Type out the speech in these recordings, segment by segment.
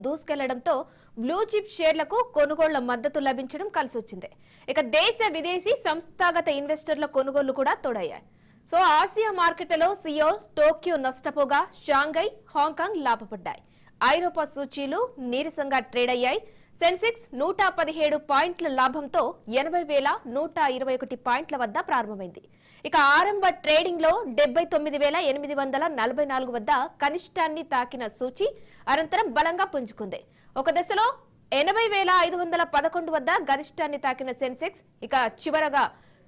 దూసుకెళ్లడంతో blue chip షేర్లకు కొనుగోళ్ల మద్దతు లభించడం కలిసొచ్చింది. ఇక దేశ విదేశీ సంస్థాగత ఇన్వెస్టర్ల కొనుగోళ్లు కూడా తోడయ్యాయి. సో ఆసియా మార్కెట్లలో సియోల్, టోక్యో నష్టపోగా షాంఘై, హాంకాంగ్ లాభపడ్డాయి. ఐరోపా సూచీలు నీరసంగా ట్రేడ్ అయ్యాయి. సెన్సెక్స్ 117 పాయింట్ల లాభంతో 80,121 పాయింట్ల వద్ద ప్రారంభమైంది. ఇక ఆరంభ ట్రేడింగ్ లో 79,844 వద్ద కనిష్టాన్ని తాకిన సూచీ అనంతరం బలంగా పుంజుకుంది. ఒక దశలో 80,511 వద్ద గరిష్టాన్ని తాకిన సెన్సెక్స్ ఇక చివరగా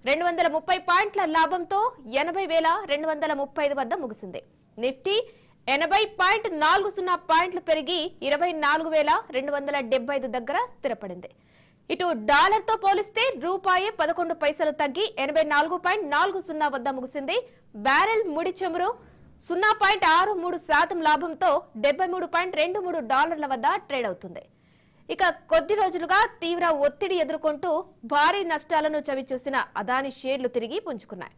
230 పాయింట్ల లాభంతో 80,235 వద్ద ముగిసింది. నిఫ్టీ 80.40 పాయింట్లు పెరిగి 24,275 దగ్గర స్థిరపడింది. ఇటు డాలర్ తో పోలిస్తే రూపాయి 11 పైసలు తగ్గి 84.40 వద్ద ముగిసింది. బ్యారెల్ ముడి చమురు 0.63% లాభంతో $73.23 వద్ద ట్రేడ్ అవుతుంది. ఇక కొద్ది రోజులుగా తీవ్ర ఒత్తిడి ఎదుర్కొంటూ భారీ నష్టాలను చవిచూసిన అదానీ షేర్లు తిరిగి పుంజుకున్నాయి.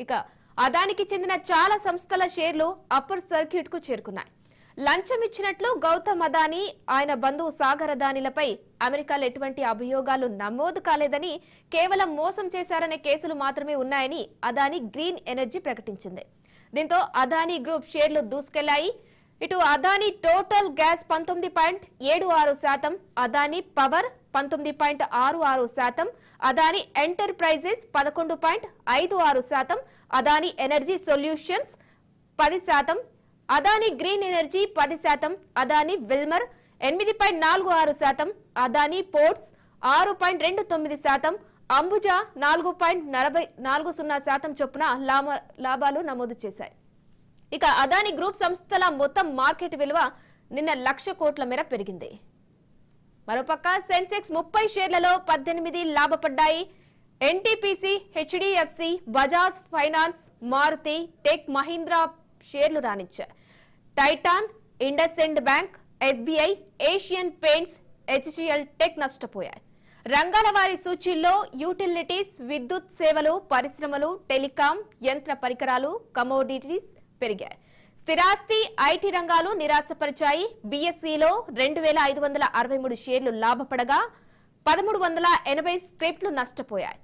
ఇక అదానికి చెందిన చాలా సంస్థల షేర్లు అప్పర్ సర్క్యూట్ కు చేరుకున్నాయి. లంచం ఇచ్చినట్లు గౌతమ్ అదానీ, ఆయన బంధువు సాగర్ అదానీలపై అమెరికాలో ఎటువంటి అభియోగాలు నమోదు కాలేదని, కేవలం మోసం చేశారనే కేసులు మాత్రమే ఉన్నాయని అదానీ గ్రీన్ ఎనర్జీ ప్రకటించింది. దీంతో అదానీ గ్రూప్ షేర్లు దూసుకెళ్లాయి. ఇటు Adani total gas 19.76%, Adani power 19.66%, Adani enterprises 11.56%, Adani energy solutions 10%, Adani green energy 10%, Adani Wilmar 8.46%, Adani ports 6.29%, Ambuja 4.40% చొప్పున లాభాలు నమోదు చేశాయి. ఇక అదానీ గ్రూప్ సంస్థల మొత్తం మార్కెట్ విలువ నిన్న 1,00,000 కోట్ల మేర పెరిగింది. మరోపక్క సెన్సెక్స్ 30 షేర్లలో 18 లాభపడ్డాయి. NTPC, HDFC, Bajaj finance, Maruti, tech Mahindra షేర్లు రాణించాయి. Titan, IndusInd bank, SBI, Asian Paints, HCL tech నష్టపోయాయి. రంగాల వారి సూచీల్లో యూటిలిటీస్, విద్యుత్ సేవలు, పరిశ్రమలు, టెలికాం, యంత్ర పరికరాలు, కమోడిటీస్ పెరిగాయి. స్థిరాస్తి, ఐటీ రంగాలు నిరాశపరిచాయి. బీఎస్ఈలో 2,563 షేర్లు లాభపడగా 1,380 స్క్రిప్ట్లు నష్టపోయాయి.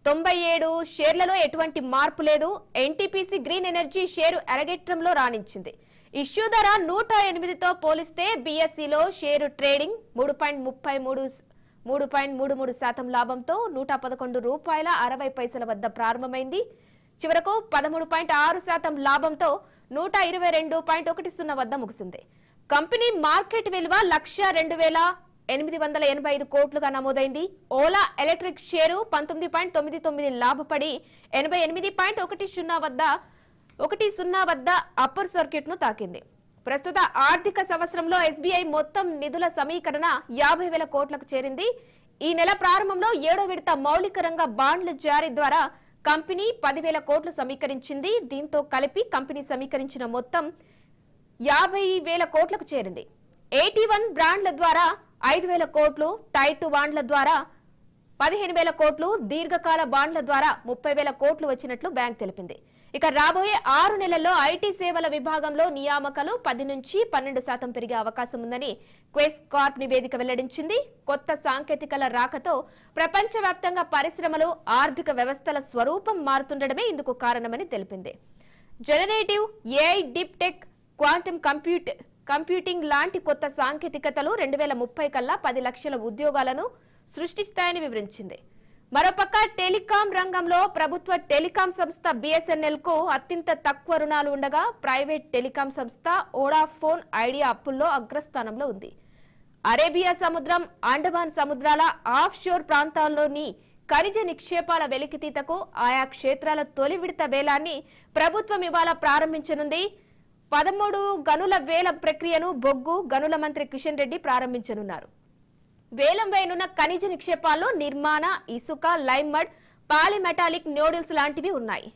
97 షేర్లలో ఎటువంటి మార్పు లేదు. ఎన్టీపీసీ గ్రీన్ ఎనర్జీ షేరు అరగేట్రంలో రాణించింది. ఇష్యూ ధర 108తో పోలిస్తే బీఎస్ఈలో షేరు ట్రేడింగ్ 3.33% లాభంతో ₹111.60 వద్ద ప్రారంభమైంది. చివరకు 13.6% లాభంతో 122.10 వద్ద ముగిసింది. కంపెనీ మార్కెట్ విలువ 1,02,885 కోట్లుగా నమోదైంది. ఓలా ఎలక్ట్రిక్ షేరు 19.99 లాభపడి 88.10 వద్ద అప్పర్ సర్క్యూట్ ను తాకింది. ప్రస్తుత ఆర్థిక సంవత్సరంలో ఎస్బీఐ మొత్తం నిధుల సమీకరణ 50,000 కోట్లకు చేరింది. ఈ నెల ప్రారంభంలో 7వ విడత మౌలిక రంగ బాండ్ల జారీ ద్వారా కంపెనీ 10,000 కోట్లు సమీకరించింది. దీంతో కలిపి కంపెనీ సమీకరించిన మొత్తం 50,000 కోట్లకు చేరింది. 81 బాండ్ల ద్వారా 5,000 కోట్లు, టైర్ 2 బాండ్ల ద్వారా 15,000 కోట్లు, దీర్ఘకాల బాండ్ల ద్వారా 30,000 కోట్లు వచ్చినట్లు బ్యాంక్ తెలిపింది. ఇక రాబోయే 6 నెలల్లో ఐటీ సేవల విభాగంలో నియామకాలు 10 నుంచి 12% పెరిగే అవకాశం ఉందని క్వెస్ కార్ప్ నివేదిక వెల్లడించింది. కొత్త సాంకేతికల రాకతో ప్రపంచవ్యాప్తంగా పరిశ్రమలు, ఆర్థిక వ్యవస్థల స్వరూపం మారుతుండడమే ఇందుకు కారణమని తెలిపింది. Generative AI, deep tech, quantum computing లాంటి కొత్త సాంకేతికతలు 2030 కల్లా 10 లక్షల ఉద్యోగాలను సృష్టిస్తాయని వివరించింది. మరోపక్క టెలికాం రంగంలో ప్రభుత్వ టెలికాం సంస్థ బిఎస్ఎన్ఎల్ కు అత్యంత తక్కువ రుణాలు ఉండగా ప్రైవేట్ టెలికాం సంస్థ వోడాఫోన్ ఐడియా అప్పుల్లో అగ్రస్థానంలో ఉంది. అరేబియా సముద్రం, అండమాన్ సముద్రాల ఆఫ్ షోర్ ప్రాంతాల్లోని ఖనిజ నిక్షేపాల వెలికితీతకు ఆయా క్షేత్రాల తొలి విడత వేలాన్ని ప్రభుత్వం ఇవాళ ప్రారంభించనుంది. 13 గనుల వేలం ప్రక్రియను బొగ్గు, గనుల మంత్రి కిషన్ రెడ్డి ప్రారంభించనున్నారు. వేలం వేయనున్న ఖనిజ నిక్షేపాల్లో నిర్మాణ, ఇసుక, లైమ్ మడ్, పాలిమెటాలిక్ నోడిల్స్ లాంటివి ఉన్నాయి.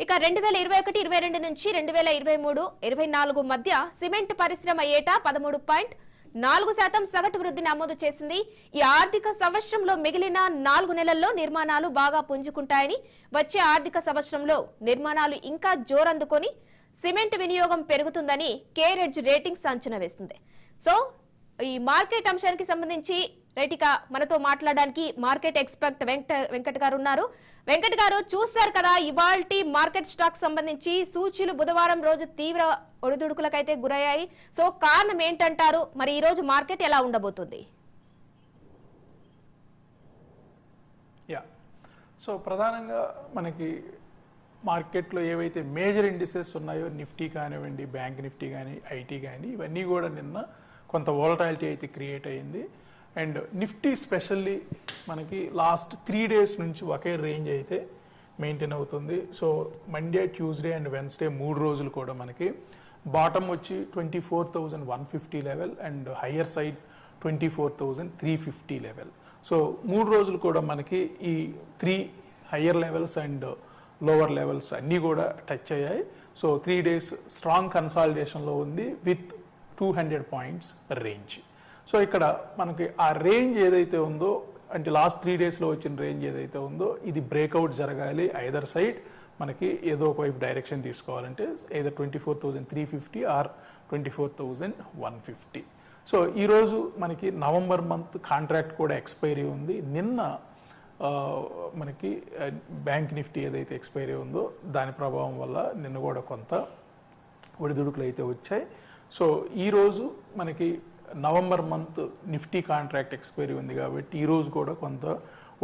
ఇక 2021-22 నుంచి 2023-24 మధ్య సిమెంట్ పరిశ్రమ ఏటా 13.4% సగటు వృద్ధి నమోదు చేసింది. ఈ ఆర్థిక సంవత్సరంలో మిగిలిన 4 నెలల్లో నిర్మాణాలు బాగా పుంజుకుంటాయని, వచ్చే ఆర్థిక సంవత్సరంలో నిర్మాణాలు ఇంకా జోరందుకొని సిమెంట్ వినియోగం పెరుగుతుందని కేరెడ్జ్ రేటింగ్స్ అంచనా వేస్తుంది. సో ఈ మార్కెట్ అంశానికి సంబంధించి రైట్ ఇక మనతో మాట్లాడడానికి మార్కెట్ ఎక్స్పర్ట్ వెంకట్ గారు ఉన్నారు. వెంకట్ గారు, చూశారు కదా ఇవాల్టి మార్కెట్ స్టాక్ సంబంధించి సూచీలు బుధవారం రోజు తీవ్ర ఒడిదుడుకులకైతే గురయ్యాయి. సో కారణం ఏంటంటారు? మరి ఈ రోజు మార్కెట్ ఎలా ఉండబోతుంది? సో ప్రధానంగా మనకి మార్కెట్లో ఏవైతే మేజర్ ఇండిసెస్ ఉన్నాయో, నిఫ్టీ కానివ్వండి, బ్యాంక్ నిఫ్టీ కానీ, ఐటీ కానీ, ఇవన్నీ కూడా నిన్న కొంత వోలటాలిటీ అయితే క్రియేట్ అయ్యింది. అండ్ నిఫ్టీ స్పెషల్లీ మనకి లాస్ట్ 3 days నుంచి ఒకే రేంజ్ అయితే మెయింటైన్ అవుతుంది. So Monday, Tuesday and Wednesday 3 రోజులు కూడా మనకి బాటమ్ వచ్చి 24,150 level and higher side 24,350 level. So 3 రోజులు కూడా మనకి ఈ 3 higher levels and lower levels అన్నీ కూడా టచ్ అయ్యాయి. సో 3 days స్ట్రాంగ్ కన్సాలిడేషన్లో ఉంది విత్ 200 points రేంజ్. సో ఇక్కడ మనకి ఆ రేంజ్ ఏదైతే ఉందో, అంటే లాస్ట్ 3 daysలో వచ్చిన రేంజ్ ఏదైతే ఉందో, ఇది బ్రేక్అవుట్ జరగాలి. ఐదర్ సైడ్ మనకి ఏదో ఒకవైపు డైరెక్షన్ తీసుకోవాలంటే ఏదో 24,350 ఆర్ 24,150. సో ఈరోజు మనకి నవంబర్ మంత్ కాంట్రాక్ట్ కూడా ఎక్స్పైరీ ఉంది. నిన్న మనకి బ్యాంక్ నిఫ్టీ ఏదైతే ఎక్స్పైరీ ఉందో దాని ప్రభావం వల్ల నిన్న కూడా కొంత ఒడిదుడుకులు అయితే వచ్చాయి. సో ఈరోజు మనకి November month Nifty contract expiry ఉంది కాబట్టి ఈరోజు కూడా కొంత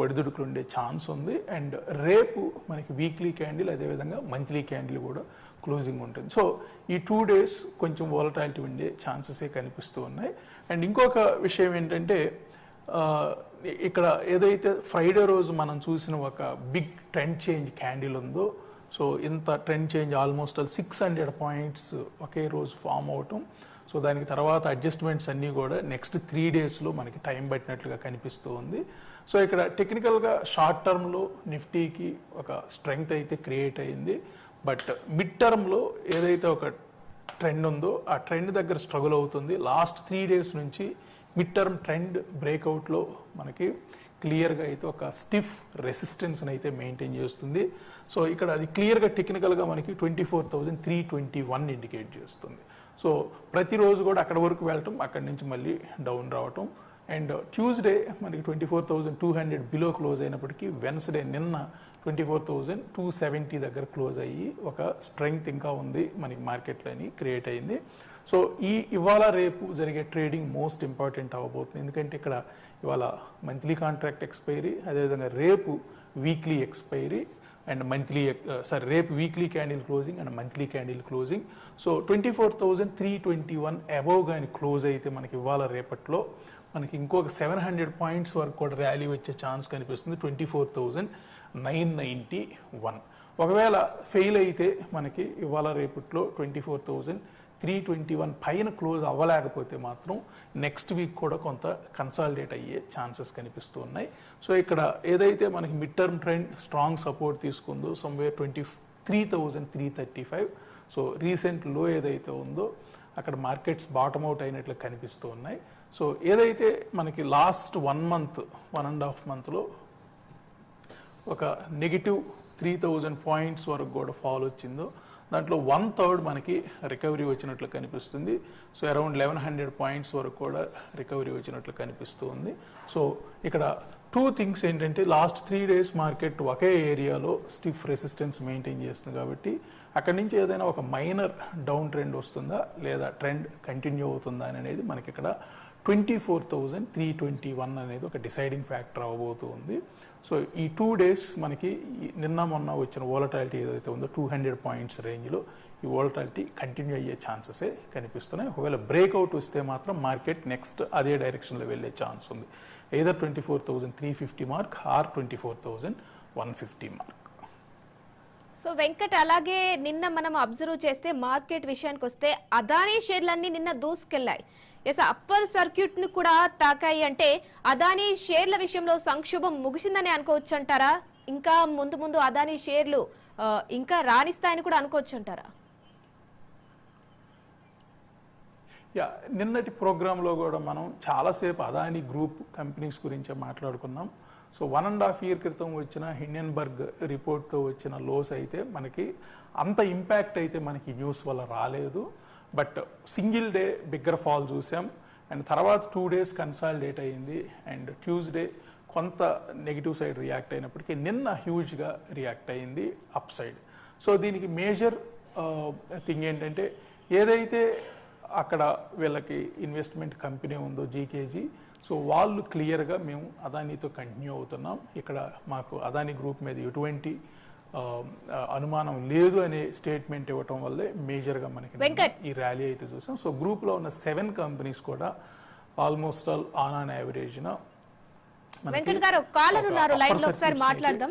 ఒడిదుడుకులు ఉండే ఛాన్స్ ఉంది. అండ్ రేపు మనకి వీక్లీ క్యాండిల్, అదేవిధంగా మంత్లీ క్యాండిల్ కూడా క్లోజింగ్ ఉంటుంది. సో ఈ 2 days కొంచెం వోలటాలిటీ ఉండే ఛాన్సెసే కనిపిస్తూ ఉన్నాయి. అండ్ ఇంకొక విషయం ఏంటంటే, ఇక్కడ ఏదైతే ఫ్రైడే రోజు మనం చూసిన ఒక బిగ్ ట్రెండ్ చేంజ్ క్యాండిల్ ఉందో, సో ఇంత ట్రెండ్ చేంజ్ ఆల్మోస్ట్ 600 points ఒకే రోజు ఫామ్ అవటం, సో దానికి తర్వాత అడ్జస్ట్మెంట్స్ అన్నీ కూడా నెక్స్ట్ 3 daysలో మనకి టైం పట్టినట్లుగా కనిపిస్తూ ఉంది. సో ఇక్కడ టెక్నికల్గా షార్ట్ టర్మ్లో నిఫ్టీకి ఒక స్ట్రెంగ్త్ అయితే క్రియేట్ అయింది. బట్ మిడ్ టర్మ్లో ఏదైతే ఒక ట్రెండ్ ఉందో ఆ ట్రెండ్ దగ్గర స్ట్రగుల్ అవుతుంది. లాస్ట్ 3 days నుంచి మిడ్ టర్మ్ ట్రెండ్ బ్రేక్అవుట్లో మనకి క్లియర్గా అయితే ఒక స్టిఫ్ రెసిస్టెన్స్ని అయితే మెయింటైన్ చేస్తుంది. సో ఇక్కడ అది క్లియర్గా టెక్నికల్గా మనకి 24,321 ఇండికేట్ చేస్తుంది. సో ప్రతిరోజు కూడా అక్కడ వరకు వెళ్ళటం, అక్కడి నుంచి మళ్ళీ డౌన్ రావటం. అండ్ ట్యూస్డే మనకి 24,200 బిలో క్లోజ్ అయినప్పటికీ వెన్స్డే నిన్న 24,270 దగ్గర క్లోజ్ అయ్యి ఒక స్ట్రెంగ్త్ ఇంకా ఉంది మనకి మార్కెట్లోని క్రియేట్ అయింది. సో ఇవాళ రేపు జరిగే ట్రేడింగ్ మోస్ట్ ఇంపార్టెంట్ అవ్వబోతుంది. ఎందుకంటే ఇక్కడ ఇవాళ మంత్లీ కాంట్రాక్ట్ ఎక్స్పైరీ, అదేవిధంగా రేపు వీక్లీ ఎక్స్పైరీ అండ్ రేపు weekly candle closing and monthly candle closing. So 24,321 above కానీ క్లోజ్ అయితే మనకి ఇవాళ రేపట్లో మనకి ఇంకొక 700 points వరకు కూడా ర్యాలీ వచ్చే ఛాన్స్ కనిపిస్తుంది. 24,991 ఒకవేళ ఫెయిల్ అయితే మనకి ఇవాళ రేపట్లో 24,321 పైన క్లోజ్ అవ్వలేకపోతే మాత్రం నెక్స్ట్ వీక్ కూడా కొంత కన్సాలిడేట్ అయ్యే ఛాన్సెస్ కనిపిస్తూ ఉన్నాయి. సో ఇక్కడ ఏదైతే మనకి mid term trend strong support తీసుకుందో సమ్వేర్ 23,335, సో రీసెంట్ లో ఏదైతే ఉందో అక్కడ మార్కెట్స్ బాటమ్ అవుట్ అయినట్లు కనిపిస్తూ ఉన్నాయి. సో ఏదైతే మనకి లాస్ట్ 1.5 monthలో ఒక నెగిటివ్ 3,000 points వరకు కూడా ఫాల్ వచ్చిందో దాంట్లో 1/3 మనకి రికవరీ వచ్చినట్లు కనిపిస్తుంది. సో అరౌండ్ 1,100 points వరకు కూడా రికవరీ వచ్చినట్లు కనిపిస్తూ ఉంది. సో ఇక్కడ 2 things ఏంటంటే, లాస్ట్ 3 days మార్కెట్ ఒకే ఏరియాలో స్టిఫ్ రెసిస్టెన్స్ మెయింటైన్ చేస్తుంది కాబట్టి అక్కడి నుంచి ఏదైనా ఒక మైనర్ డౌన్ ట్రెండ్ వస్తుందా లేదా ట్రెండ్ కంటిన్యూ అవుతుందా అనేది మనకి ఇక్కడ 24,321 అనేది ఒక డిసైడింగ్ ఫ్యాక్టర్ అవ్వబోతూ ఉంది. సో ఈ 2 days మనకి నిన్న మొన్న వచ్చిన వోలటాలిటీ ఏదైతే ఉందో 200 points రేంజ్లో ఈ వోలటాలిటీ కంటిన్యూ అయ్యే ఛాన్సెసే కనిపిస్తున్నాయి. ఒకవేళ బ్రేక్అవుట్ వస్తే మాత్రం మార్కెట్ నెక్స్ట్ అదే డైరెక్షన్లో వెళ్ళే ఛాన్స్ ఉంది. either 24,350 mark or 24,150 mark. So Venkat, అలాగే నిన్న మనం అబ్జర్వ్ చేస్తే మార్కెట్ విషయానికి వస్తే అదానీ షేర్లన్నీ నిన్న దూసుకెళ్లాయి. ఎస్, అప్పర్ సర్క్యూట్ ను కూడా తాకాయి. అంటే అదానీ షేర్ల విషయంలో సంక్షోభం ముగిసిందని అనుకోవచ్చు అంటారా? ఇంకా ముందు అదానీ షేర్లు ఇంకా రాణిస్తాయని కూడా అనుకోవచ్చు అంటారా? నిన్నటి ప్రోగ్రాంలో కూడా మనం చాలాసేపు అదానీ గ్రూప్ కంపెనీస్ గురించే మాట్లాడుకున్నాం. సో 1.5 year క్రితం వచ్చిన హిండెన్బర్గ్ రిపోర్ట్తో వచ్చిన లోస్ అయితే మనకి అంత ఇంపాక్ట్ అయితే మనకి న్యూస్ వల్ల రాలేదు. But single day bigger fall చూసాం. అండ్ తర్వాత 2 days కన్సాలిడేట్ అయ్యింది అండ్ ట్యూస్డే కొంత నెగిటివ్ సైడ్ రియాక్ట్ అయినప్పటికీ నిన్న హ్యూజ్గా రియాక్ట్ అయ్యింది అప్ సైడ్. సో దీనికి మేజర్ థింగ్ ఏంటంటే ఏదైతే అక్కడ వీళ్ళకి ఇన్వెస్ట్మెంట్ కంపెనీ ఉందో జీకేజీ, సో వాళ్ళు క్లియర్గా మేము అదానీతో కంటిన్యూ అవుతున్నాం, ఇక్కడ మాకు అదానీ గ్రూప్ మీద ఎటువంటి అనుమానం లేదు అనే స్టేట్మెంట్ ఇవ్వటం వల్లే మేజర్గా మనకి ఈ ర్యాలీ అయితే చూసాం. సో గ్రూప్లో ఉన్న 7 కంపెనీస్ కూడా ఆల్మోస్ట్ ఆల్ ఆన్ యావరేజ్న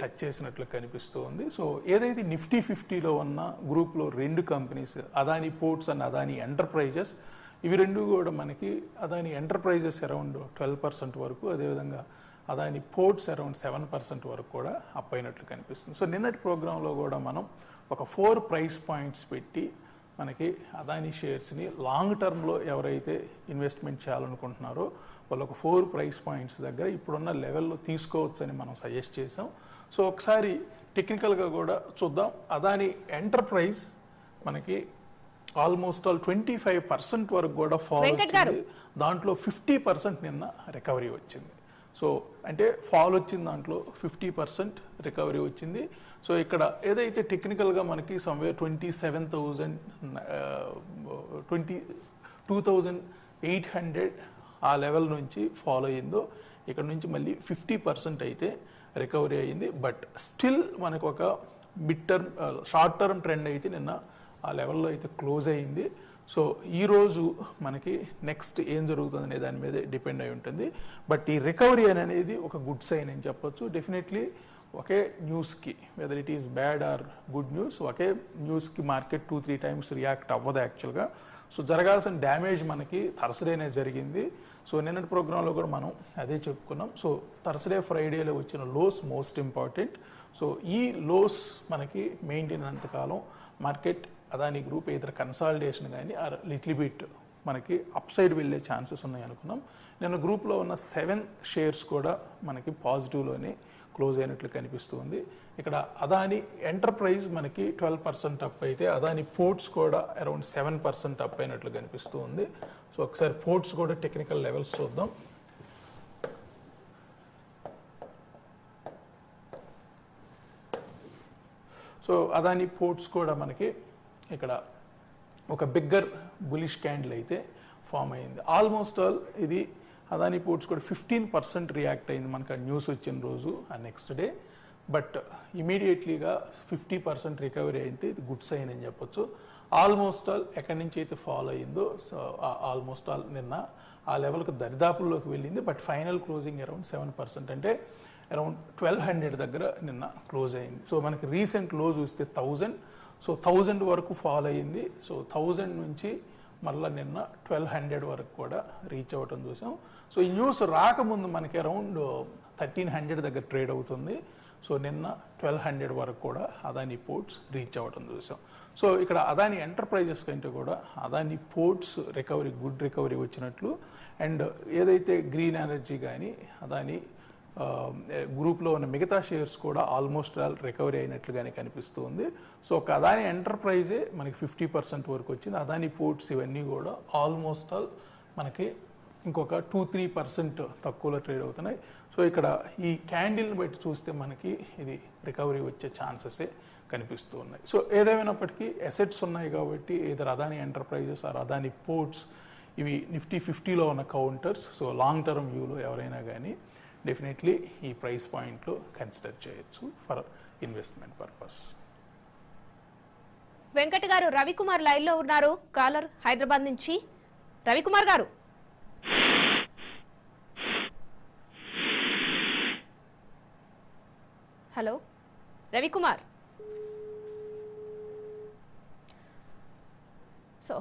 టచ్ చేసినట్లు కనిపిస్తుంది. సో ఏదైతే నిఫ్టీ 50లో ఉన్న గ్రూప్లో 2 companies Adani ports and Adani enterprises, ఇవి 2 కూడా మనకి అదానీ ఎంటర్ప్రైజెస్ అరౌండ్ 12% వరకు, అదేవిధంగా అదానీ పోర్ట్స్ అరౌండ్ 7% వరకు కూడా అప్ అయినట్లు కనిపిస్తుంది. సో నిన్నటి ప్రోగ్రాంలో కూడా మనం ఒక 4 ప్రైస్ పాయింట్స్ పెట్టి మనకి అదానీ షేర్స్ని లాంగ్ టర్మ్లో ఎవరైతే ఇన్వెస్ట్మెంట్ చేయాలనుకుంటున్నారో వాళ్ళు ఒక 4 ప్రైస్ పాయింట్స్ దగ్గర ఇప్పుడున్న లెవెల్లో తీసుకోవచ్చని మనం సజెస్ట్ చేసాం. సో ఒకసారి టెక్నికల్గా కూడా చూద్దాం. అదానీ ఎంటర్ప్రైజ్ మనకి ఆల్మోస్ట్ ఆల్ 25% వరకు కూడా ఫాల్ వచ్చింది, దాంట్లో 50% నిన్న రికవరీ వచ్చింది. సో అంటే ఫాల్ వచ్చిన దాంట్లో 50% రికవరీ వచ్చింది. సో ఇక్కడ ఏదైతే టెక్నికల్గా మనకి సమ్వేర్ 22,800 ఆ లెవెల్ నుంచి ఫాలో అయ్యిందో ఇక్కడ నుంచి మళ్ళీ 50% అయితే రికవరీ అయ్యింది. బట్ స్టిల్ మనకు ఒక షార్ట్ టర్మ్ ట్రెండ్ అయితే నిన్న ఆ లెవెల్లో అయితే క్లోజ్ అయ్యింది. సో ఈరోజు మనకి నెక్స్ట్ ఏం జరుగుతుంది అనే దాని మీద డిపెండ్ అయి ఉంటుంది. బట్ ఈ రికవరీ అనేది ఒక గుడ్ సైన్ అని చెప్పొచ్చు. డెఫినెట్లీ ఒకే న్యూస్కి whether it is bad or good news, okay న్యూస్కి మార్కెట్ 2-3 times రియాక్ట్ అవ్వదు యాక్చువల్గా. సో జరగాల్సిన డ్యామేజ్ మనకి థర్స్డేనే జరిగింది. సో నిన్నటి ప్రోగ్రాంలో కూడా మనం అదే చెప్పుకున్నాం. సో థర్స్డే ఫ్రైడేలో వచ్చిన లోస్ మోస్ట్ ఇంపార్టెంట్. సో ఈ లోస్ మనకి మెయింటైన్ అంతకాలం మార్కెట్ అదానీ గ్రూప్ ఇతర కన్సాలిడేషన్ కానీ ఆర్ లిటిల్ బిట్ మనకి అప్ సైడ్ వెళ్ళే ఛాన్సెస్ ఉన్నాయి అనుకున్నాం. నేను గ్రూప్లో ఉన్న 7 షేర్స్ కూడా మనకి పాజిటివ్లోనే క్లోజ్ అయినట్లు కనిపిస్తుంది. ఇక్కడ అదానీ ఎంటర్ప్రైజ్ మనకి 12% అప్ అయితే అదానీ పోర్ట్స్ కూడా అరౌండ్ 7% అప్ అయినట్లు కనిపిస్తూ ఉంది. సో ఒకసారి పోర్ట్స్ కూడా టెక్నికల్ లెవెల్స్ చూద్దాం. సో అదానీ పోర్ట్స్ కూడా మనకి ఇక్కడ ఒక బిగ్గర్ బులిష్ క్యాండిల్ అయితే ఫామ్ అయింది. ఆల్మోస్ట్ ఆల్ ఇది అదానీ పోర్ట్స్ కూడా 15% రియాక్ట్ అయింది మనకు ఆ న్యూస్ వచ్చిన రోజు ఆ నెక్స్ట్ డే. బట్ ఇమీడియట్లీగా 50% రికవరీ అయితే ఇది గుడ్ సైన్ అని చెప్పొచ్చు. ఆల్మోస్ట్ ఆల్ ఎక్కడి నుంచి అయితే ఫాలో అయ్యిందో సో ఆల్మోస్ట్ ఆల్ నిన్న ఆ లెవెల్కి దరిదాపుల్లోకి వెళ్ళింది. బట్ ఫైనల్ క్లోజింగ్ అరౌండ్ 7%, అంటే అరౌండ్ 1200 దగ్గర నిన్న క్లోజ్ అయింది. సో మనకి రీసెంట్ లో చూస్తే 1000, సో 1000 వరకు ఫాలో అయ్యింది. సో 1000 నుంచి మళ్ళీ నిన్న 1200 వరకు కూడా రీచ్ అవ్వటం చూసాం. సో ఈ న్యూస్ రాకముందు మనకి అరౌండ్ 1300 దగ్గర ట్రేడ్ అవుతుంది. సో నిన్న 1200 వరకు కూడా అదానీ పోర్ట్స్ రీచ్ అవ్వటం చూసాం. సో ఇక్కడ అదానీ ఎంటర్ప్రైజెస్ కంటే కూడా Adani ports recovery good recovery వచ్చినట్లు, అండ్ ఏదైతే గ్రీన్ ఎనర్జీ కానీ అదానీ గ్రూప్లో ఉన్న మిగతా షేర్స్ కూడా ఆల్మోస్ట్ ఆల్ రికవరీ అయినట్లుగానే కనిపిస్తుంది. సో ఒక అదానీ ఎంటర్ప్రైజే మనకి 50% వరకు వచ్చింది. అదానీ పోర్ట్స్ ఇవన్నీ కూడా ఆల్మోస్ట్ ఆల్ మనకి ఇంకొక 2-3% తక్కువలో ట్రేడ్ అవుతున్నాయి. సో ఇక్కడ ఈ క్యాండిల్ని బట్టి చూస్తే మనకి ఇది రికవరీ వచ్చే ఛాన్సెసే కనిపిస్తూ ఉన్నాయి. సో ఏదేమైనప్పటికీ అసెట్స్ ఉన్నాయి కాబట్టి ఏదైనా Adani enterprises or Adani ports ఇవి నిఫ్టీ 50లో ఉన్న కౌంటర్స్. సో లాంగ్ టర్మ్ వ్యూలో ఎవరైనా కానీ డెఫినెట్లీ ఈ ప్రైస్ పాయింట్లో కన్సిడర్ చేయొచ్చు ఫర్ ఇన్వెస్ట్మెంట్ పర్పస్. వెంకట్ గారు, రవికుమార్ లైన్లో ఉన్నారు, కాలర్ హైదరాబాద్ నుంచి. రవికుమార్ గారు, hello Ravikumar. So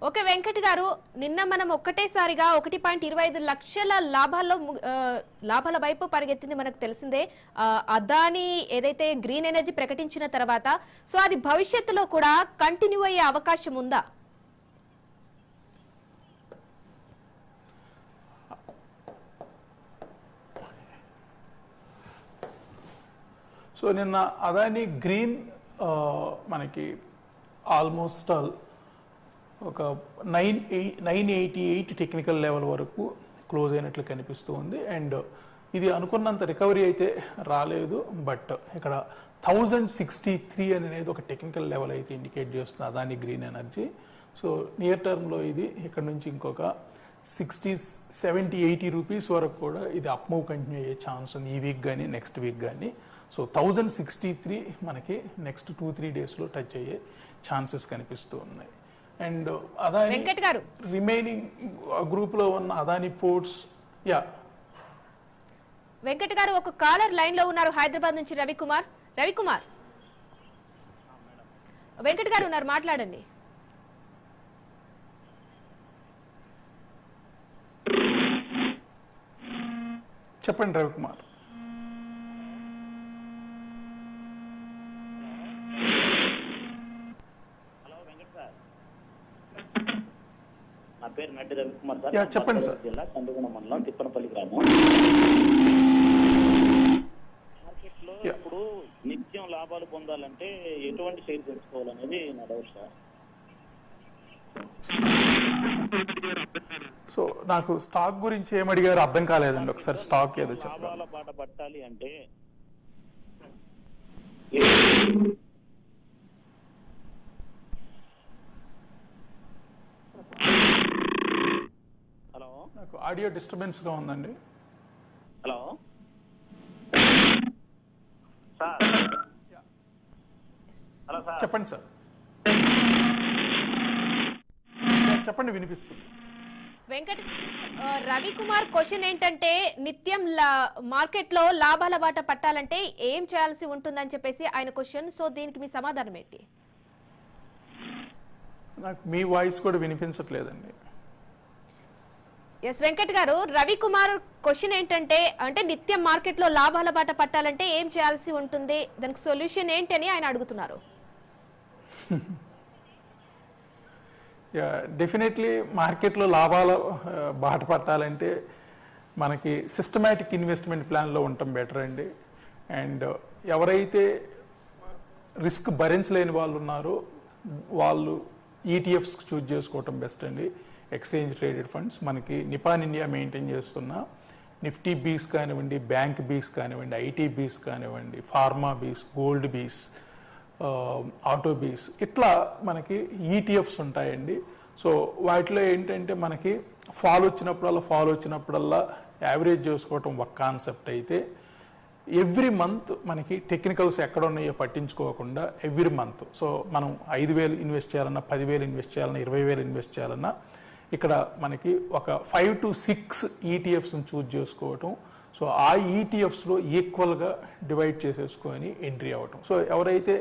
okay Venkat గారు, నిన్న మనం ఒక్కటేసారిగా 1.25 లక్షల లాభాల వైపు పరిగెత్తింది మనకు తెలిసిందే. అదానీ ఏదైతే గ్రీన్ ఎనర్జీ ప్రకటించిన తర్వాత సో అది భవిష్యత్తులో కూడా కంటిన్యూ అయ్యే అవకాశం ఉందా? సో నిన్న అదానీ గ్రీన్ మనకి ఆల్మోస్ట్ ఆల్ ఒక 988 టెక్నికల్ లెవెల్ వరకు క్లోజ్ అయినట్లు కనిపిస్తూ ఉంది. అండ్ ఇది అనుకున్నంత రికవరీ అయితే రాలేదు, బట్ ఇక్కడ 1063 అనేది ఒక టెక్నికల్ లెవెల్ అయితే ఇండికేట్ చేస్తుంది Adani green energy. So near టర్మ్లో ఇది ఇక్కడ నుంచి ఇంకొక 60, 70, 80 రూపీస్ వరకు కూడా ఇది అప్ మూవ్ కంటిన్యూ అయ్యే ఛాన్స్ ఉంది ఈ వీక్ కానీ నెక్స్ట్ వీక్ కానీ. సో 1063 మనకి నెక్స్ట్ 2-3 డేస్లో టచ్ అయ్యే ఛాన్సెస్ కనిపిస్తూ ఉన్నాయి. అండ్ అదాని రిమైనింగ్ గ్రూప్లో ఉన్న అదాని పోర్ట్స్. వెంకట్ గారు ఒక కాలర్ లైన్ లో ఉన్నారు హైదరాబాద్ నుంచి రవికుమార్. వెంకట్ గారు ఉన్నారు, మాట్లాడండి. చెప్పండి రవికుమార్. హలో వెంకట్ సార్, నా పేరు నడ్డి రవికుమార్ సార్. చెప్పండి సార్. జిల్లా కందుగూడ మండలం తిప్పనపల్లి గ్రామం. మార్కెట్ లో ఇప్పుడు నిత్యం లాభాలు పొందాలంటే ఎటువంటి షేర్స్ ఎంచుకోవాలనేది నా డౌట్ సార్. సో నాకు స్టాక్ గురించి ఏమడిగారు అర్థం కాలేదండి, ఒకసారి స్టాక్ ఏదో చెప్పాలి. లాభాల బాట పట్టాలి అంటే హలో, నాకు ఆడియో డిస్టర్బెన్స్ గా ఉందండి. Hello sir. హలో సార్, చెప్పండి సార్. చెప్పండి, వినిపిస్తుంది. వెంకట్ రవికుమార్ క్వశ్చన్ ఏంటంటే నిత్యం మార్కెట్ లో లాభాల బాట పట్టాలంటే ఏం చేయాల్సి ఉంటుందని చెప్పేసి ఆయన క్వశ్చన్. సో దీనికి మీ సమాధానం ఏంటి? నాకు మీ వాయిస్ కూడా వినిపించట్లేదండి. ఎస్ వెంకట్ గారు, రవికుమార్ క్వశ్చన్ ఏంటంటే అంటే నిత్యం మార్కెట్ లో లాభాల బాట పట్టాలంటే ఏం చేయాల్సి ఉంటుంది, దానికి సొల్యూషన్ ఏంటి అని ఆయన అడుగుతున్నారు. డెఫినెట్లీ మార్కెట్లో లాభాల బాట పట్టాలంటే మనకి సిస్టమేటిక్ ఇన్వెస్ట్మెంట్ ప్లాన్లో ఉండటం బెటర్ అండి. అండ్ ఎవరైతే రిస్క్ భరించలేని వాళ్ళు ఉన్నారో వాళ్ళు ఈటీఎఫ్స్ చూజ్ చేసుకోవటం బెస్ట్ అండి. ఎక్స్చేంజ్ ట్రేడెడ్ ఫండ్స్ మనకి నిపాన్ ఇండియా మెయింటైన్ చేస్తున్న నిఫ్టీ బీస్ కానివ్వండి, బ్యాంక్ బీస్ కానివ్వండి, ఐటీ బీస్ కానివ్వండి, ఫార్మా బీస్, గోల్డ్ బీస్, ఆటో బీస్, ఇట్లా మనకి ఈటీఎఫ్స్ ఉంటాయండి. సో వాటిలో ఏంటంటే మనకి ఫాల్ వచ్చినప్పుడల్లా యావరేజ్ చేసుకోవటం ఒక కాన్సెప్ట్ అయితే, ఎవ్రీ మంత్ మనకి టెక్నికల్స్ ఎక్కడ ఉన్నాయో పట్టించుకోకుండా ఎవ్రీ మంత్, సో మనం 5,000 ఇన్వెస్ట్ చేయాలన్నా, 10,000 ఇన్వెస్ట్ చేయాలన్నా, 20,000 ఇన్వెస్ట్ చేయాలన్నా ఇక్కడ మనకి ఒక 5 to 6 ఈటీఎఫ్స్ని చూజ్ చేసుకోవటం. సో ఆ ఈటీఎఫ్స్లో ఈక్వల్గా డివైడ్ చేసేసుకొని ఎంట్రీ అవ్వటం. సో ఎవరైతే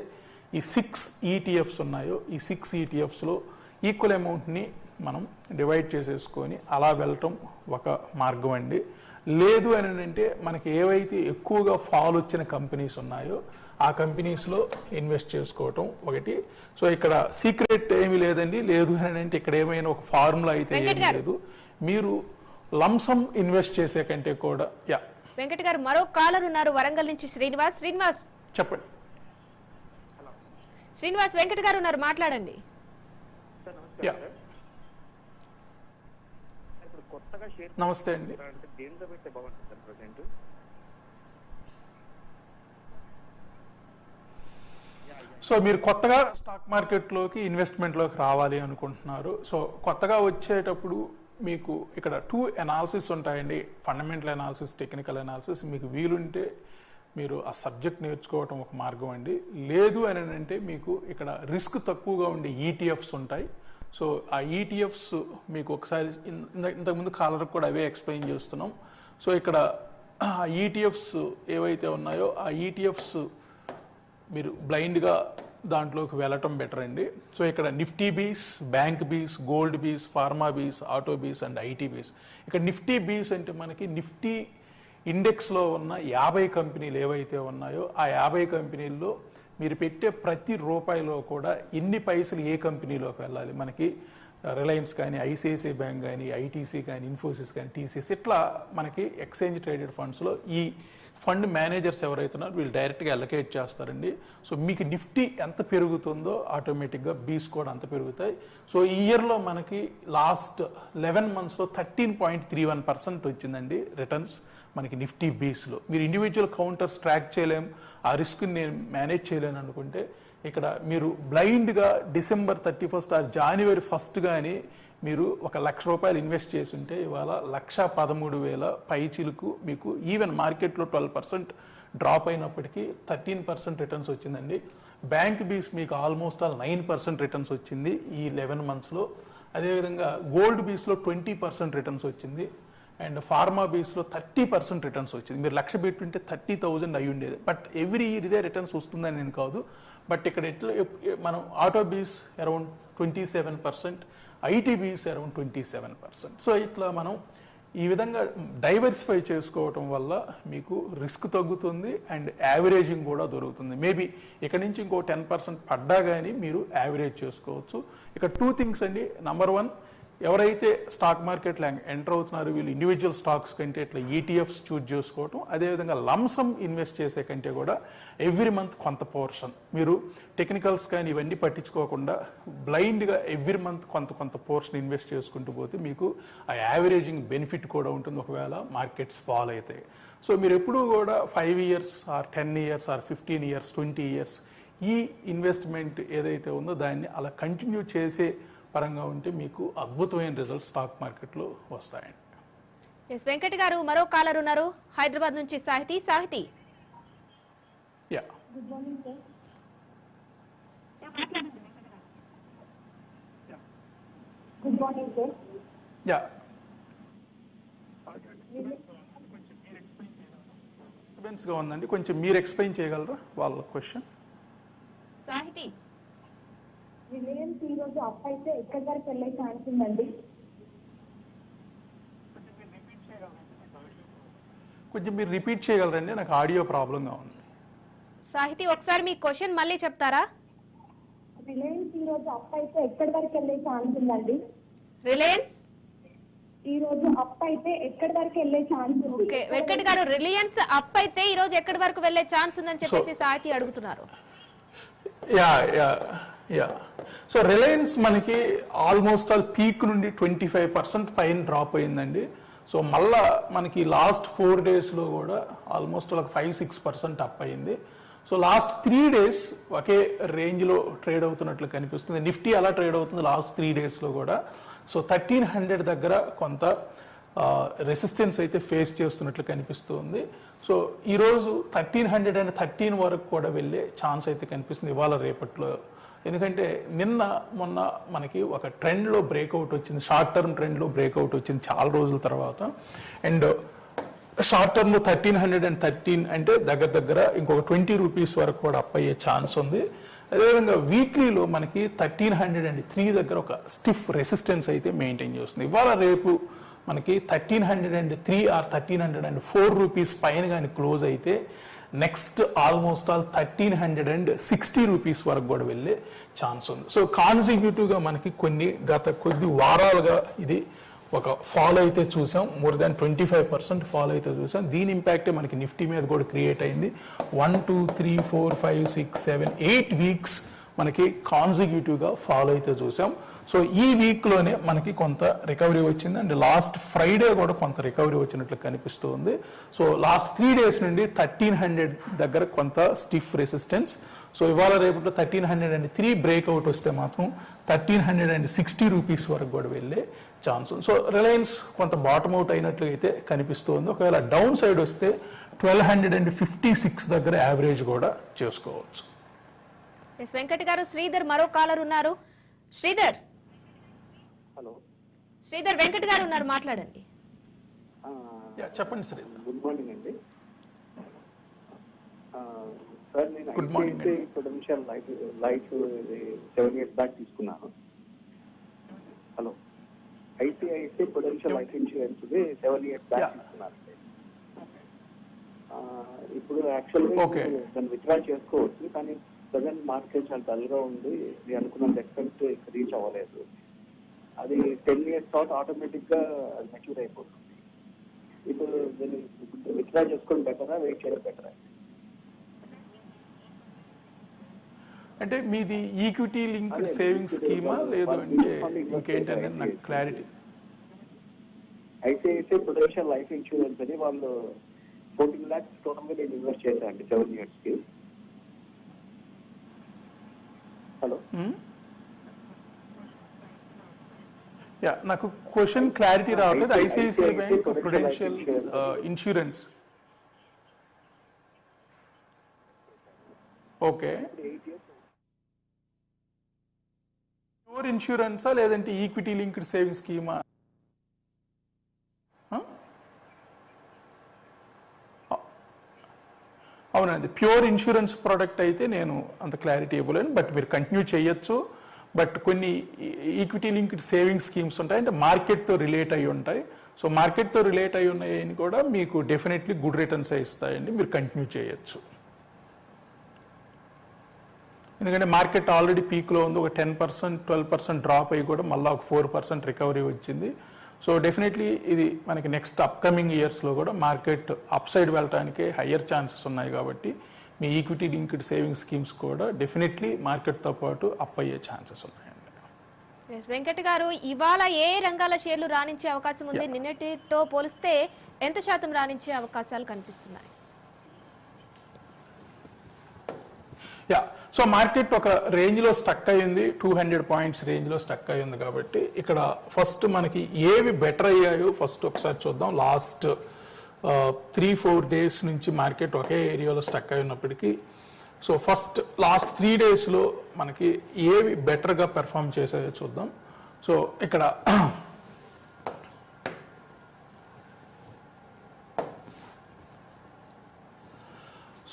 ఈ 6 ఈటీఎఫ్స్ ఉన్నాయో ఈ 6 ఈటీఎఫ్స్లో ఈక్వల్ అమౌంట్ని మనం డివైడ్ చేసేసుకొని అలా వెళ్ళటం ఒక మార్గం అండి. లేదు అని అంటే మనకి ఏవైతే ఎక్కువగా ఫాల్ వచ్చిన కంపెనీస్ ఉన్నాయో ఆ కంపెనీస్లో ఇన్వెస్ట్ చేసుకోవటం ఒకటి. సో ఇక్కడ సీక్రెట్ ఏమీ లేదండి. లేదు అని అంటే ఇక్కడ ఏమైనా ఒక ఫార్ములా అయితే ఏమీ లేదు. మీరు లంసమ్ ఇన్వెస్ట్ చేసే కంటే కూడా. వెంకట్ గారు, మరో కాలర్ ఉన్నారు వరంగల్ నుంచి శ్రీనివాస్. చెప్పండి. శ్రీనివాస్, వెంకట్ గారు ఉన్నారు, మాట్లాడండి. నమస్తే అండి. సో మీరు కొత్తగా స్టాక్ మార్కెట్లోకి ఇన్వెస్ట్మెంట్లోకి రావాలి అనుకుంటున్నారు. సో కొత్తగా వచ్చేటప్పుడు మీకు ఇక్కడ 2 అనాలిసిస్ ఉంటాయండి, ఫండమెంటల్ అనాలిసిస్, టెక్నికల్ అనాలిసిస్. మీకు వీలుంటే మీరు ఆ సబ్జెక్ట్ నేర్చుకోవటం ఒక మార్గం అండి. లేదు అని అంటే మీకు ఇక్కడ రిస్క్ తక్కువగా ఉండే ఈటీఎఫ్స్ ఉంటాయి. సో ఆ ఈటీఎఫ్స్ మీకు ఒకసారి ఇంతకుముందు కాలర్కి కూడా అవే ఎక్స్ప్లెయిన్ చేస్తున్నాం. సో ఇక్కడ ఆ ఈటీఎఫ్స్ ఏవైతే ఉన్నాయో ఆ ఈటీఎఫ్స్ మీరు బ్లైండ్గా దాంట్లోకి వెళ్ళటం బెటర్ అండి. సో ఇక్కడ నిఫ్టీ బీస్, బ్యాంక్ బీస్, గోల్డ్ బీస్, ఫార్మా బీస్, ఆటో బీస్ అండ్ ఐటీ బీస్. ఇక్కడ నిఫ్టీ బీస్ అంటే మనకి నిఫ్టీ ఇండెక్స్లో ఉన్న 50 కంపెనీలు ఏవైతే ఉన్నాయో ఆ 50 కంపెనీల్లో మీరు పెట్టే ప్రతి రూపాయిలో కూడా ఎన్ని పైసలు ఏ కంపెనీలోకి వెళ్ళాలి. మనకి రిలయన్స్ కానీ, ఐసిఐసిఐ బ్యాంక్ కానీ, ఐటీసీ కానీ, ఇన్ఫోసిస్ కానీ, టీసీఎస్, ఇట్లా మనకి ఎక్స్చేంజ్ ట్రేడెడ్ ఫండ్స్లో ఈ ఫండ్ మేనేజర్స్ ఎవరైతున్నారో వీళ్ళు డైరెక్ట్గా అలొకేట్ చేస్తారండి. సో మీకు నిఫ్టీ ఎంత పెరుగుతుందో ఆటోమేటిక్గా బీస్ కూడా అంత పెరుగుతాయి. సో ఈ ఇయర్లో మనకి లాస్ట్ 11 monthsలో 13.31% వచ్చిందండి రిటర్న్స్ మనకి నిఫ్టీ బీస్లో. మీరు ఇండివిజువల్ కౌంటర్స్ ట్రాక్ చేయలేం, ఆ రిస్క్ని నేను మేనేజ్ చేయలేను అనుకుంటే ఇక్కడ మీరు బ్లైండ్గా December 31st are January 1st కానీ మీరు ₹1,00,000 ఇన్వెస్ట్ చేసి ఉంటే ఇవాళ 1,13,000 పైచిలకు మీకు ఈవెన్ మార్కెట్లో 12% డ్రాప్ అయినప్పటికీ 13% రిటర్న్స్ వచ్చిందండి. బ్యాంక్ బీస్ మీకు ఆల్మోస్ట్ 9% రిటర్న్స్ వచ్చింది ఈ 11 monthsలో. అదేవిధంగా గోల్డ్ బీస్లో 20% రిటర్న్స్ వచ్చింది. అండ్ ఫార్మా బీస్లో 30% రిటర్న్స్ వచ్చింది. మీరు 1,00,000 పెట్టుంటే 30,000 అయి ఉండేది. బట్ ఎవ్రీ ఇయర్ ఇదే రిటర్న్స్ వస్తుందని నేను కాదు. బట్ ఇక్కడ ఎట్లా మనం ఆటో బీస్ అరౌండ్ 27%, ఐటీ బీస్ అరౌండ్ 27%. సో ఇట్లా మనం ఈ విధంగా డైవర్సిఫై చేసుకోవటం వల్ల మీకు రిస్క్ తగ్గుతుంది అండ్ యావరేజింగ్ కూడా దొరుకుతుంది. మేబీ ఇక్కడ నుంచి ఇంకో 10% పడ్డా కానీ మీరు యావరేజ్ చేసుకోవచ్చు. ఇక్కడ 2 things అండి. నంబర్ 1, ఎవరైతే స్టాక్ మార్కెట్లో ఎంటర్ అవుతున్నారో వీళ్ళు ఇండివిజువల్ స్టాక్స్ కంటే ఇట్లా ఈటీఎఫ్స్ చూజ్ చేసుకోవటం, అదేవిధంగా లంసమ్ ఇన్వెస్ట్ చేసే కంటే కూడా ఎవ్రీ మంత్ కొంత పోర్షన్ మీరు టెక్నికల్స్ కానీ ఇవన్నీ పట్టించుకోకుండా బ్లైండ్గా ఎవ్రీ మంత్ కొంత పోర్షన్ ఇన్వెస్ట్ చేసుకుంటూ పోతే మీకు ఆ యావరేజింగ్ బెనిఫిట్ కూడా ఉంటుంది ఒకవేళ మార్కెట్స్ ఫాల్ అవుతాయి. సో మీరు ఎప్పుడూ కూడా 5 years or 10 years or 15 years 20 years ఈ ఇన్వెస్ట్మెంట్ ఏదైతే ఉందో దాన్ని అలా కంటిన్యూ చేసే పరంగా ఉంటే మీకు అద్భుతమైన రిజల్ట్స్ స్టాక్ మార్కెట్లో వస్తాయండి. ఎస్ వెంకట్ గారు, మరో కాలర్ ఉన్నారు హైదరాబాద్ నుంచి. Sahiti yeah good morning sir. Good morning sir. Yeah డిస్టర్బెన్స్గా ఉందండి, కొంచెం మీరు ఎక్స్ప్లెయిన్ చేయగలరా వాళ్ళ క్వశ్చన్? సాహితి, రిలయన్స్ ఈ రోజు అప్ అయితే ఎక్కడి వరకు వెళ్ళే ఛాన్స్ ఉందండి? కొంచెం మీరు రిపీట్ చేయగలరండి, నాకు ఆడియో ప్రాబ్లంగా ఉంది. సాహితి ఒకసారి మీ క్వశ్చన్ మళ్ళీ చెప్తారా? రిలయన్స్ ఈ రోజు అప్ అయితే ఎక్కడి వరకు వెళ్ళే ఛాన్స్ ఉందండి? రిలయన్స్ ఈ రోజు అప్ అయితే ఎక్కడి వరకు వెళ్ళే ఛాన్స్ ఉంది? ఓకే వెంకట్ గారు, రిలయన్స్ అప్ అయితే ఈ రోజు ఎక్కడి వరకు వెళ్ళే ఛాన్స్ ఉందని చెప్పేసి సాహితి అడుగుతున్నారు. యా సో రిలయన్స్ మనకి ఆల్మోస్ట్ ఆల్ పీక్ నుండి 25% పైన డ్రాప్ అయిందండి. సో మళ్ళా మనకి లాస్ట్ 4 daysలో కూడా ఆల్మోస్ట్ ఒక 5-6% అప్ అయింది. సో లాస్ట్ 3 days ఒకే రేంజ్లో ట్రేడ్ అవుతున్నట్లు కనిపిస్తుంది. నిఫ్టీ అలా ట్రేడ్ అవుతుంది లాస్ట్ 3 daysలో కూడా. సో 1300 దగ్గర కొంత రెసిస్టెన్స్ అయితే ఫేస్ చేస్తున్నట్లు కనిపిస్తుంది. సో ఈరోజు 1313 వరకు కూడా వెళ్ళే ఛాన్స్ అయితే కనిపిస్తుంది ఇవాళ రేపట్లో. ఎందుకంటే మొన్న మనకి ఒక ట్రెండ్లో బ్రేక్అవుట్ వచ్చింది, షార్ట్ టర్మ్ ట్రెండ్లో బ్రేక్అవుట్ వచ్చింది చాలా రోజుల తర్వాత. అండ్ షార్ట్ టర్మ్లో 1313 అంటే దగ్గర ఇంకొక ₹20 వరకు కూడా అప్ అయ్యే ఛాన్స్ ఉంది. అదేవిధంగా వీక్లీలో మనకి 1303 దగ్గర ఒక స్టిఫ్ రెసిస్టెన్స్ అయితే మెయింటైన్ చేస్తుంది. ఇవాళ రేపు మనకి 1303 ఆర్ ₹1304 పైన కానీ క్లోజ్ అయితే నెక్స్ట్ ఆల్మోస్ట్ ఆల్ ₹1360 వరకు కూడా వెళ్ళే ఛాన్స్ ఉంది. సో కాన్సిక్యూటివ్గా మనకి గత కొద్ది వారాలుగా ఇది ఒక ఫాల్ అయితే చూసాం, మోర్ దాన్ 25% ఫాల్ అయితే చూసాం. దీని ఇంపాక్టే మనకి నిఫ్టీ మీద కూడా క్రియేట్ అయింది. 1 2 3 4 5 6 7 8 వీక్స్ మనకి కాన్సిక్యూటివ్గా ఫాల్ అయితే చూసాం. సో ఈ వీక్లోనే మనకి కొంత రికవరీ వచ్చింది అండ్ లాస్ట్ ఫ్రైడే కూడా కొంత రికవరీ వచ్చినట్లు కనిపిస్తుంది. సో లాస్ట్ 3 days నుండి 1300 దగ్గర కొంత స్టిఫ్ రెసిస్టెన్స్. సో ఇవాళ రేపట్లో 1303 బ్రేక్అవుట్ వస్తే మాత్రం ₹1360 వరకు కూడా వెళ్ళే ఛాన్స్ ఉంది. సో రిలయన్స్ కొంత బాటమ్ అవుట్ అయినట్లు అయితే కనిపిస్తుంది. ఒకవేళ డౌన్ సైడ్ వస్తే 1256 దగ్గర యావరేజ్ కూడా చేసుకోవచ్చు. ఎస్ వెంకట్ గారు, శ్రీధర్ మరో కాలర్ ఉన్నారు. శ్రీధర్, హలో శ్రీధర్ వెంకట్ గారు ఉన్నారు, మాట్లాడండి. చెప్పండి శ్రీధర్. గుడ్ మార్నింగ్ అండి. సార్ నేను గుడ్ మార్నింగ్ అండి. పొటెన్షియల్ లైఫ్ 7 years బ్యాక్ తీసుకున్నాను. Hello, ICICI potential life insurance 7 years back తీసుకున్నాను. ఇప్పుడు యాక్చువల్గా దాన్ని విత్డ్రా చేసుకోవచ్చు, కానీ ప్రజెంట్ మార్కెట్ చాలా డల్గా ఉంది, ఇది అనుకున్నంత ఎక్స్పెక్ట్ రీచ్ అవ్వలేదు. అది 10 years తర్వాత ఆటోమేటిక్గా అది మెచ్యూర్ అయిపోతుంది. ఇప్పుడు విత్డ్రా చేసుకోవడం బెటరా, వెయిట్ చేయడం బెటరా? అంటే మీది ఈక్విటీ లింక్డ్ సేవింగ్స్ స్కీమా లేదు అంటే ఇంకేంటంటే నాకు clarity. ICICI Prudential life insurance అని వాళ్ళు 14 lakhs టోటల్గా నేను ఇన్వెస్ట్ చేశానండి 7 years కి. హలో, యా నాకు క్వశ్చన్ క్లారిటీ రావట్లేదు. ICICI bank Prudential insurance, okay, pure ఇన్సూరెన్సా లేదంటే ఈక్విటీ లింక్డ్ సేవింగ్ స్కీమా? అవునండి, ప్యూర్ ఇన్సూరెన్స్ ప్రోడక్ట్ అయితే నేను అంత క్లారిటీ ఇవ్వలేను, బట్ మీరు కంటిన్యూ చేయొచ్చు. బట్ కొన్ని ఈక్విటీ లింక్డ్ సేవింగ్ స్కీమ్స్ ఉంటాయి, అంటే మార్కెట్తో రిలేట్ అయి ఉంటాయి. సో మార్కెట్తో రిలేట్ అయి ఉన్నాయని కూడా మీకు డెఫినెట్లీ గుడ్ రిటర్న్స్ ఇస్తాయండి, మీరు కంటిన్యూ చేయొచ్చు. ఎందుకంటే మార్కెట్ ఆల్రెడీ పీక్లో ఉంది, ఒక 10% 12% డ్రాప్ అయ్యి కూడా మళ్ళీ ఒక 4% రికవరీ వచ్చింది. సో డెఫినెట్లీ ఇది మనకి నెక్స్ట్ అప్కమింగ్ ఇయర్స్లో కూడా మార్కెట్ అప్ సైడ్ వెళ్ళడానికి హయ్యర్ ఛాన్సెస్ ఉన్నాయి. కాబట్టి మీ ఈక్విటీ లింక్డ్ సేవింగ్ స్కీమ్స్ కూడా డెఫినెట్లీ మార్కెట్తో పాటు అప్ అయ్యే ఛాన్సెస్ ఉన్నాయండి. వెంకట్ గారు, ఇవాళ ఏ రంగాల షేర్లు రాణించే అవకాశం ఉంది? నిన్నటితో పోలిస్తే ఎంత శాతం రాణించే అవకాశాలు కనిపిస్తున్నాయి? యా, సో మార్కెట్ ఒక రేంజ్లో స్టక్ అయ్యింది, 200 పాయింట్స్ రేంజ్లో స్టక్ అయ్యింది. కాబట్టి ఇక్కడ ఫస్ట్ మనకి ఏవి బెటర్ అయ్యాయో ఫస్ట్ ఒకసారి చూద్దాం. లాస్ట్ 3-4 days నుంచి మార్కెట్ ఒకే ఏరియాలో స్టక్ అయి ఉన్నప్పటికీ, సో ఫస్ట్ లాస్ట్ 3 daysలో మనకి ఏవి బెటర్గా పెర్ఫామ్ చేసాయో చూద్దాం. సో ఇక్కడ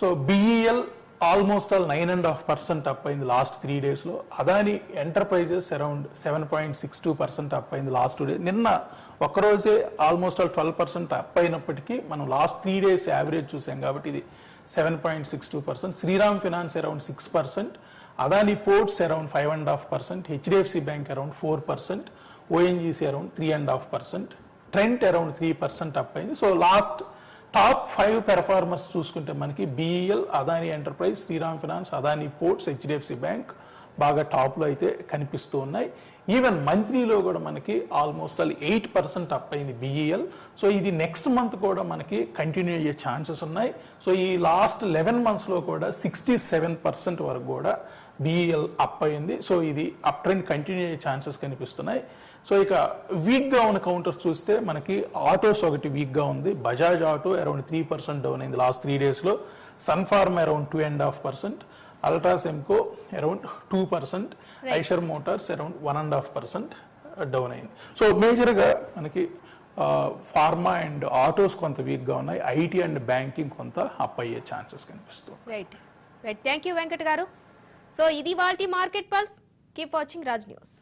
సో బిఈఎల్ ఆల్మోస్ట్ 9.5% అప్ అయింది లాస్ట్ 3 daysలో. అదాని ఎంటర్ప్రైజెస్ అరౌండ్ 7.62% అప్ అయింది లాస్ట్ 2 days. నిన్న ఒక్కరోజే ఆల్మోస్ట్ 12% అప్ అయినప్పటికీ మనం లాస్ట్ 3 days యావరేజ్ చూసాం కాబట్టి ఇది 7.62%. Shriram finance around 6%, Adani ports around 5.5%, HDFC bank around 4%, ONGC around 3.5%, Trent around 3% up అయింది. సో లాస్ట్ టాప్ 5 పెర్ఫార్మర్స్ చూసుకుంటే మనకి BEL, Adani enterprise, Shriram finance, Adani ports, HDFC bank బాగా టాప్లో అయితే కనిపిస్తూ ఉన్నాయి. ఈవెన్ మంత్లీలో కూడా మనకి ఆల్మోస్ట్ 8% అప్ అయింది బిఈఎల్. సో ఇది నెక్స్ట్ మంత్ కూడా మనకి కంటిన్యూ అయ్యే ఛాన్సెస్ ఉన్నాయి. సో ఈ లాస్ట్ 11 monthsలో కూడా 67% వరకు కూడా బిఈఎల్ అప్ అయింది. సో ఇది అప్ ట్రెండ్ కంటిన్యూ అయ్యే ఛాన్సెస్ కనిపిస్తున్నాయి. సో ఇక వీక్గా ఉన్న కౌంటర్స్ చూస్తే మనకి ఆటోస్ ఒకటి వీక్గా ఉంది. బజాజ్ ఆటో అరౌండ్ 3% డౌన్ అయింది లాస్ట్ 3 daysలో, సన్ఫార్మా అరౌండ్ 2.5%, అల్ట్రాసెమ్కో around 2%, Eicher motors around 1.5% down అయింది. సో మేజర్గా మనకి ఫార్మా అండ్ ఆటోస్ కొంత వీక్గా ఉన్నాయి, ఐటీ అండ్ బ్యాంకింగ్ కొంత అప్ అయ్యే ఛాన్సెస్ కనిపిస్తుంది. Right right, thank you Venkat garu. So ఇది వాల్టి market pulse. Keep watching Raj news.